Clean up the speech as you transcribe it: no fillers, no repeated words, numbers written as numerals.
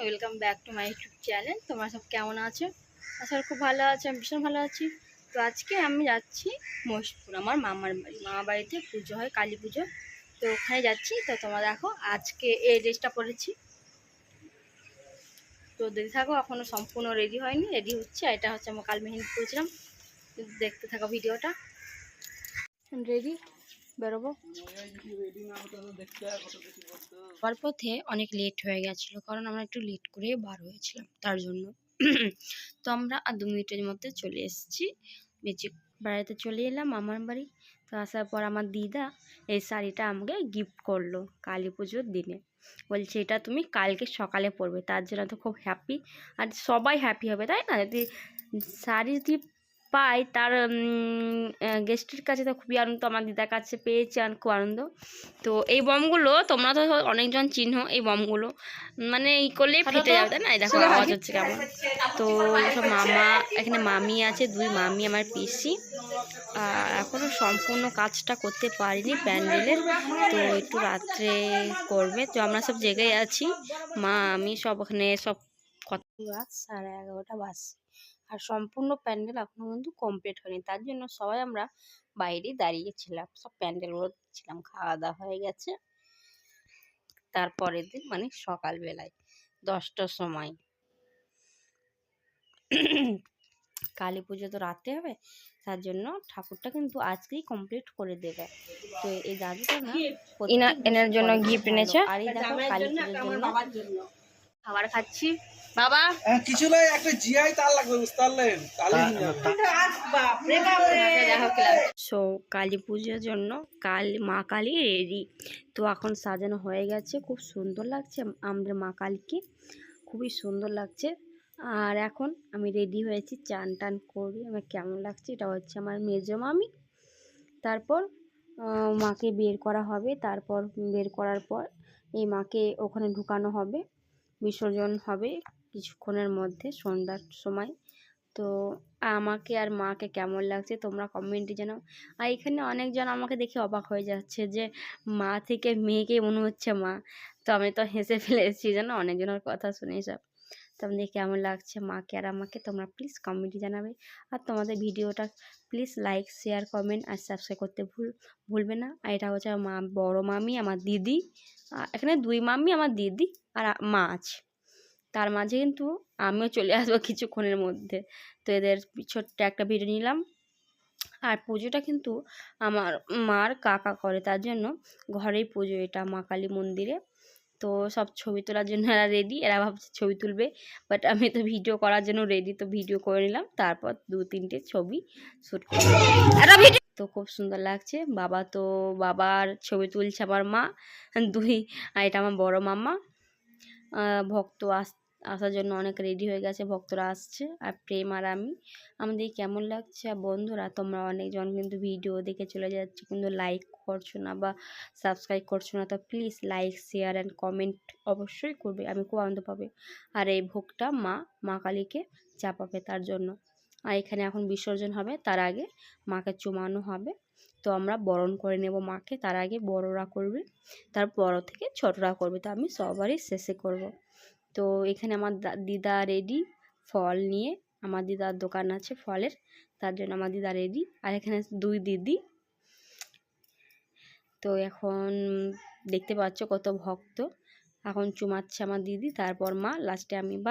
Welcome back to my YouTube channel. তোমরা সব কেমন আছো? আসলে খুব ভালো আছো, আমি ভীষণ ভালো আছি। তো আজকে আমি যাচ্ছি মহেশপুর, আমার মামা বাড়িতে পুজো হয়, কালী পুজো। তো ওখানে যাচ্ছি। তো তোমরা দেখো আজকে এই ড্রেসটা পরেছি। তো দেখতে থাকো, এখনও সম্পূর্ণ রেডি হয়নি, রেডি হচ্ছে। এটা হচ্ছে আমার কাল মেহেন্দি করেছিলাম। দেখতে থাকো ভিডিওটা। রেডি বেরোবো। যাওয়ার পথে অনেক লেট হয়ে গেছিলো, কারণ আমরা একটু লেট করে বার হয়েছিলাম তার জন্য। তো আমরা আর 2 মিনিটের মধ্যে চলে এসেছি, বেশি বাড়িতে চলে এলাম মামার বাড়ি। তো আসার পর আমার দিদা এই শাড়িটা আমাকে গিফট করলো কালী পুজোর দিনে। বলছে এটা তুমি কালকে সকালে পরবে, তার জন্য তো খুব হ্যাপি। আর সবাই হ্যাপি হবে, তাই না? যদি শাড়ি যদি পাই, তার গেস্টের কাছে তো খুবই আনন্দ, আমার দিদার কাছে পেয়েছে আর খুব আনন্দ। তো এই বমগুলো তোমরা তো অনেকজন চিহ্ন, এই বমগুলো মানে এই করলে ফেটে যাবে, তাই না? দেখো আওয়াজ হচ্ছে কেমন। তো সব মামা, এখানে মামি আছে, 2 মামি আমার পিসি। এখনও সম্পূর্ণ কাজটা করতে পারিনি প্যান্ডেলের, তো একটু রাত্রে করবে। তো আমরা সব জেগে আছি, মা আমি সব ওখানে সব কত রাত 11:30 বাজছে। আর সম্পূর্ণ প্যান্ডেল এখনো কিন্তু কমপ্লিট হয়নি, তার জন্য সবাই আমরা বাইরে দাঁড়িয়েছিলাম, সব প্যান্ডেলগুলো দেখছিলাম। খাওয়া দাওয়া হয়ে গেছে তারপরের দিন, মানে সকালবেলায় 10টার সময়। কালী পুজো তো রাতে হবে, তার জন্য ঠাকুরটা কিন্তু আজকেই কমপ্লিট করে দেবে। তো এই দাদুটা না এনার জন্য গিফট এনেছে। আর এই দেখো কালী পুজোর জন্য খাবার খাচ্ছি। বাবা কিছু নাই, একটা জিআই তার লাগবে, বুঝতে পারলেন? সো কালী পুজোর জন্য মা কালী রেডি। তো এখন সাজানো হয়ে গেছে, খুব সুন্দর লাগছে আমাদের মা কালীকে, খুবই সুন্দর লাগছে। আর এখন আমি রেডি হয়েছি, চান টান করি। আমার কেমন লাগছে, এটা হচ্ছে আমার মেজো মামি। তারপর মাকে বের করা হবে, তারপর বের করার পর এই মাকে ওখানে ঢুকানো হবে, বিসর্জন হবে কিছুক্ষণের মধ্যে সন্ধ্যার সময়। তো আমাকে আর মাকে কেমন লাগছে তোমরা কমেন্টে জানাও। আর এখানে অনেকজন আমাকে দেখে অবাক হয়ে যাচ্ছে যে মা থেকে মেয়েকে মনে হচ্ছে মা। তো আমি তো হেসে ফেলেছি, জানো, অনেকজনের কথা শুনে সব। তো আমাদের কেমন লাগছে মাকে আর আমাকে তোমরা প্লিজ কমেন্টে জানাবে। আর তোমাদের ভিডিওটা প্লিজ লাইক, শেয়ার, কমেন্ট আর সাবস্ক্রাইব করতে ভুলবে না। আর এটা হচ্ছে আমার বড় মামি, আমার দিদি। এখানে 2 মামি, আমার দিদি আর মা আছে। তার মাঝে কিন্তু আমিও চলে আসবো কিছুক্ষণের মধ্যে। তো এদের ছোট্ট একটা ভিডিও নিলাম। আর পুজোটা কিন্তু আমার মার কাকা করে, তার জন্য ঘরেই পুজো, এটা মা কালী মন্দিরে। তো সব ছবি তোলার জন্য এরা রেডি, এরা ভাবছে ছবি তুলবে, বাট আমি তো ভিডিও করার জন্য রেডি। তো ভিডিও করে নিলাম, তারপর 2-3টে ছবি শ্যুট করলাম। তো খুব সুন্দর লাগছে। বাবার ছবি তুলছে আমার মা 2, আর এটা আমার বড় মামা। ভক্ত আসার জন্য অনেক রেডি হয়ে গেছে, ভক্তরা আসছে। আর প্রেম আর আমি, আমাদের কেমন লাগছে। আর বন্ধুরা তোমরা অনেকজন কিন্তু ভিডিও দেখে চলে যাচ্ছে, কিন্তু লাইক করছো না বা সাবস্ক্রাইব করছো না। তো please like, share and comment অবশ্যই করবে, আমি খুব আনন্দ পাবে। আর এই ভোগটা মা কালীকে চাপাবে তার জন্য। আর এখানে এখন বিসর্জন হবে, তার আগে মাকে চুমানো হবে। তো আমরা বরণ করে নেব মাকে, তার আগে বড়রা করবে, তার বড় থেকে ছোটরা করবে। তো আমি সবারই শেষে করব। তো এখানে আমার দিদা রেডি ফল নিয়ে, আমার দিদার দোকান আছে ফলের, তার জন্য আমার দিদা রেডি। আর এখানে 2 দিদি। তো এখন দেখতে পাচ্ছ কত ভক্ত, এখন চুমাচ্ছে আমার দিদি, তারপর মা, লাস্টে আমি। বা